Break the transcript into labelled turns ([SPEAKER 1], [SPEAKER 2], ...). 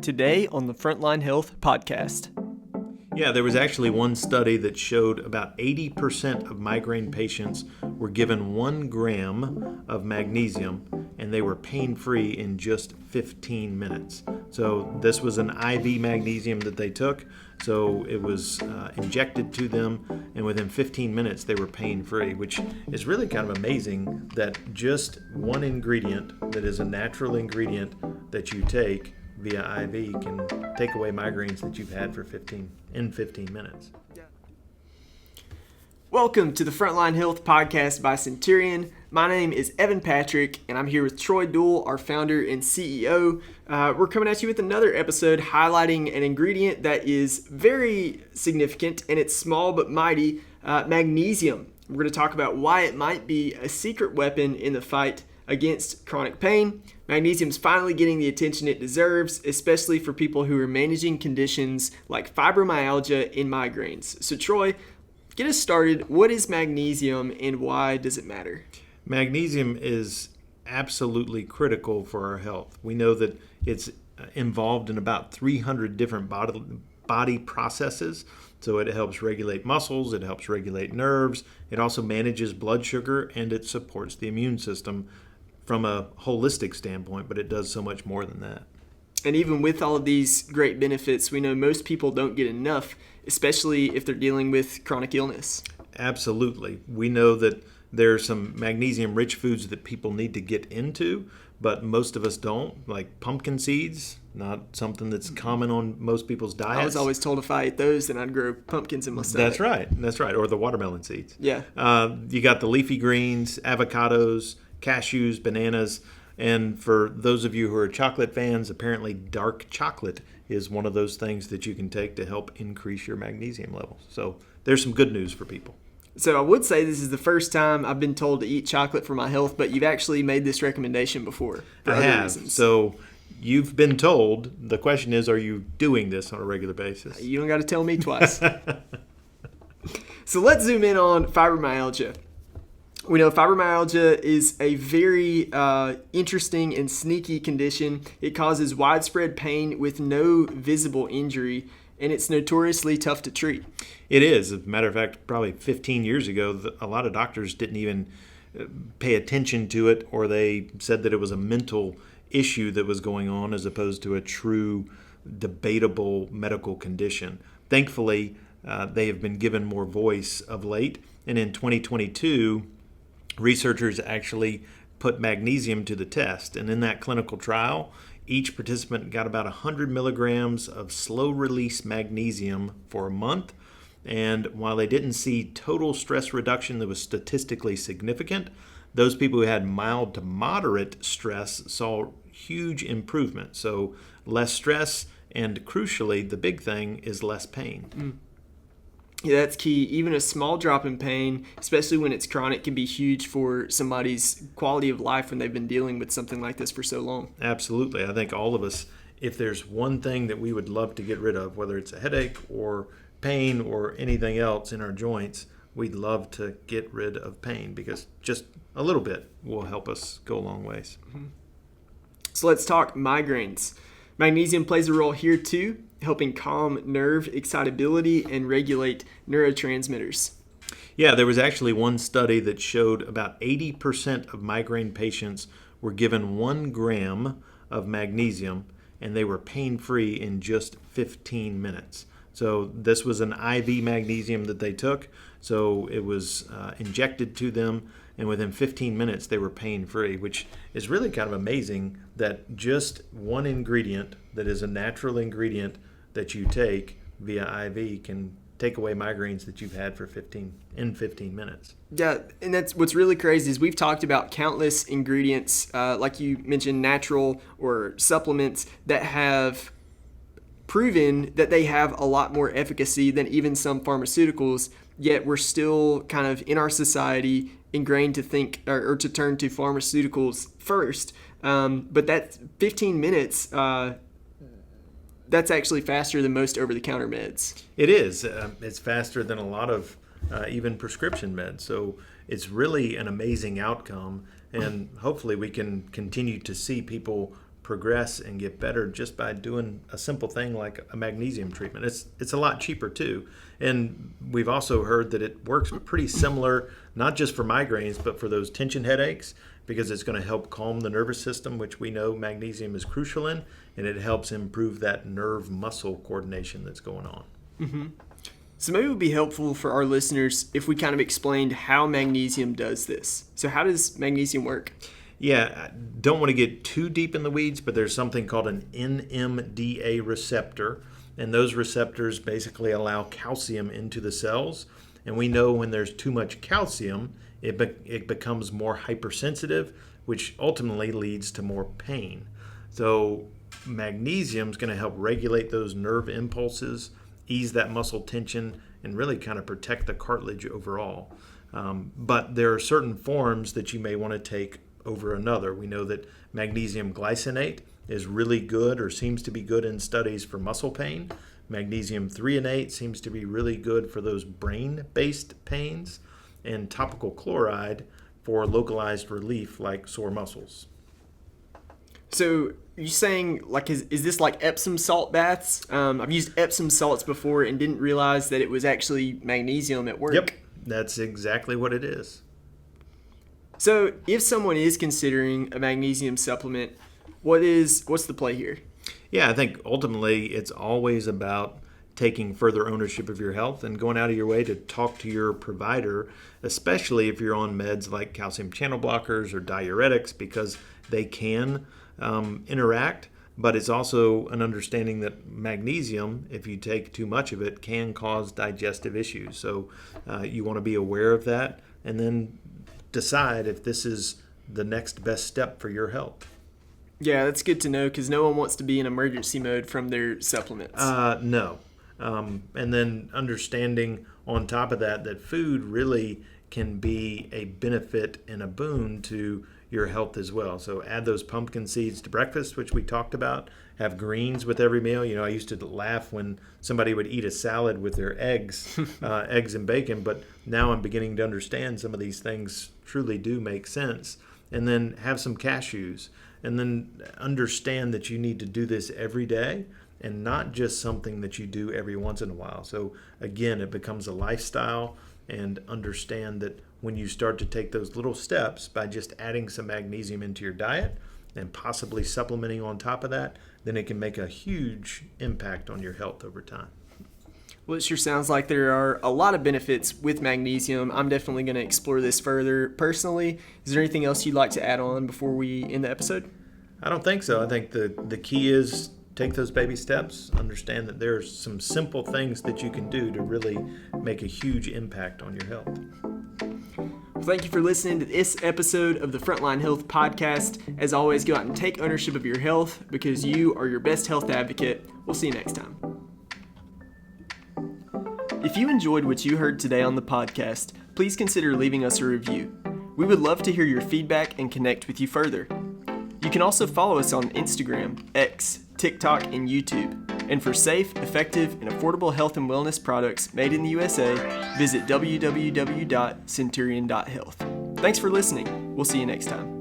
[SPEAKER 1] today on the Frontline Health podcast.
[SPEAKER 2] Yeah, there was actually one study that showed about 80% of migraine patients were given 1 gram of magnesium and they were pain-free in just 15 minutes. So this was an IV magnesium that they took. So it was injected to them, and within 15 minutes they were pain-free, which is really kind of amazing that just one ingredient that is a natural ingredient that you take via IV can take away migraines that you've had for 15 minutes.
[SPEAKER 1] Welcome to the Frontline Health podcast by Centurion. My name is Evan Patrick, and I'm here with Troy Duell, our founder and CEO. We're coming at you with another episode highlighting an ingredient that is very significant, and it's small but mighty, magnesium. We're going to talk about why it might be a secret weapon in the fight against chronic pain. Magnesium's finally getting the attention it deserves, especially for people who are managing conditions like fibromyalgia and migraines. So Troy, get us started. What is magnesium and why does it matter?
[SPEAKER 2] Magnesium is absolutely critical for our health. We know that it's involved in about 300 different body processes. So it helps regulate muscles, it helps regulate nerves, it also manages blood sugar, and it supports the immune system from a holistic standpoint, but it does so much more than that.
[SPEAKER 1] And even with all of these great benefits, we know most people don't get enough, especially if they're dealing with chronic illness.
[SPEAKER 2] Absolutely. We know that there are some magnesium-rich foods that people need to get into, but most of us don't, like pumpkin seeds, not something that's common on most people's diets.
[SPEAKER 1] I was always told if I ate those, then I'd grow pumpkins in my stomach.
[SPEAKER 2] That's right, or the watermelon seeds.
[SPEAKER 1] Yeah.
[SPEAKER 2] You got the leafy greens, avocados, cashews, bananas, and for those of you who are chocolate fans, apparently dark chocolate is one of those things that you can take to help increase your magnesium levels. So there's some good news for people.
[SPEAKER 1] So I would say this is the first time I've been told to eat chocolate for my health, but you've actually made this recommendation before.
[SPEAKER 2] I have. Reasons. So you've been told. The question is, are you doing this on a regular basis?
[SPEAKER 1] You don't got to tell me twice. So let's zoom in on fibromyalgia. We know fibromyalgia is a very interesting and sneaky condition. It causes widespread pain with no visible injury, and it's notoriously tough to treat.
[SPEAKER 2] It is. As a matter of fact, probably 15 years ago, a lot of doctors didn't even pay attention to it, or they said that it was a mental issue that was going on as opposed to a true debatable medical condition. Thankfully, they have been given more voice of late, and in 2022, researchers actually put magnesium to the test, and in that clinical trial, each participant got about 100 milligrams of slow-release magnesium for a month, and while they didn't see total stress reduction that was statistically significant, those people who had mild to moderate stress saw huge improvement. So less stress, and crucially, the big thing is less pain.
[SPEAKER 1] Yeah, that's key. Even a small drop in pain, especially when it's chronic, can be huge for somebody's quality of life when they've been dealing with something like this for so long.
[SPEAKER 2] Absolutely. I think all of us, if there's one thing that we would love to get rid of, whether it's a headache or pain or anything else in our joints, we'd love to get rid of pain because just a little bit will help us go a long ways.
[SPEAKER 1] Mm-hmm. So let's talk migraines. Magnesium plays a role here too, helping calm nerve excitability and regulate neurotransmitters.
[SPEAKER 2] Yeah, there was actually one study that showed about 80% of migraine patients were given 1 gram of magnesium and they were pain-free in just 15 minutes. So this was an IV magnesium that they took, so it was injected to them, and within 15 minutes they were pain-free, which is really kind of amazing that just one ingredient that is a natural ingredient that you take via IV can take away migraines that you've had for 15 minutes.
[SPEAKER 1] Yeah, and that's what's really crazy is we've talked about countless ingredients, like you mentioned, natural or supplements that have proven that they have a lot more efficacy than even some pharmaceuticals, yet we're still kind of in our society ingrained to think or to turn to pharmaceuticals first. But that 15 minutes, that's actually faster than most over-the-counter meds.
[SPEAKER 2] It is. It's faster than a lot of even prescription meds. So it's really an amazing outcome, and hopefully we can continue to see people progress and get better just by doing a simple thing like a magnesium treatment. It's a lot cheaper too. And we've also heard that it works pretty similar, not just for migraines, but for those tension headaches, because it's going to help calm the nervous system, which we know magnesium is crucial in, and it helps improve that nerve muscle coordination that's going on.
[SPEAKER 1] Mm-hmm. So maybe it would be helpful for our listeners if we kind of explained how magnesium does this. So how does magnesium work?
[SPEAKER 2] Yeah, I don't want to get too deep in the weeds, but there's something called an NMDA receptor, and those receptors basically allow calcium into the cells. And we know when there's too much calcium, it becomes more hypersensitive, which ultimately leads to more pain. So magnesium is going to help regulate those nerve impulses, ease that muscle tension, and really kind of protect the cartilage overall. But there are certain forms that you may want to take over another. We know that magnesium glycinate is really good, or seems to be good in studies for muscle pain. Magnesium threonate seems to be really good for those brain-based pains, and topical chloride for localized relief like sore muscles.
[SPEAKER 1] So are you saying, like, is this like Epsom salt baths? I've used Epsom salts before and didn't realize that it was actually magnesium at work.
[SPEAKER 2] Yep, that's exactly what it is.
[SPEAKER 1] So if someone is considering a magnesium supplement, what's the play here?
[SPEAKER 2] Yeah, I think ultimately it's always about taking further ownership of your health and going out of your way to talk to your provider, especially if you're on meds like calcium channel blockers or diuretics, because they can interact. But it's also an understanding that magnesium, if you take too much of it, can cause digestive issues. So you want to be aware of that and then decide if this is the next best step for your health.
[SPEAKER 1] Yeah, that's good to know, because no one wants to be in emergency mode from their supplements.
[SPEAKER 2] No. And then understanding on top of that food really can be a benefit and a boon to your health as well. So add those pumpkin seeds to breakfast, which we talked about. Have greens with every meal. I used to laugh when somebody would eat a salad with their eggs, eggs and bacon, but now I'm beginning to understand some of these things truly do make sense. And then have some cashews. And then understand that you need to do this every day and not just something that you do every once in a while. So again, it becomes a lifestyle, and understand that when you start to take those little steps by just adding some magnesium into your diet and possibly supplementing on top of that, then it can make a huge impact on your health over time.
[SPEAKER 1] Well, it sure sounds like there are a lot of benefits with magnesium. I'm definitely going to explore this further personally. Is there anything else you'd like to add on before we end the episode?
[SPEAKER 2] I don't think so. I think the key is take those baby steps. Understand that there are some simple things that you can do to really make a huge impact on your health.
[SPEAKER 1] Well, thank you for listening to this episode of the Frontline Health Podcast. As always, go out and take ownership of your health, because you are your best health advocate. We'll see you next time. If you enjoyed what you heard today on the podcast, please consider leaving us a review. We would love to hear your feedback and connect with you further. You can also follow us on Instagram, X, TikTok, and YouTube. And for safe, effective, and affordable health and wellness products made in the USA, visit www.centurion.health. Thanks for listening. We'll see you next time.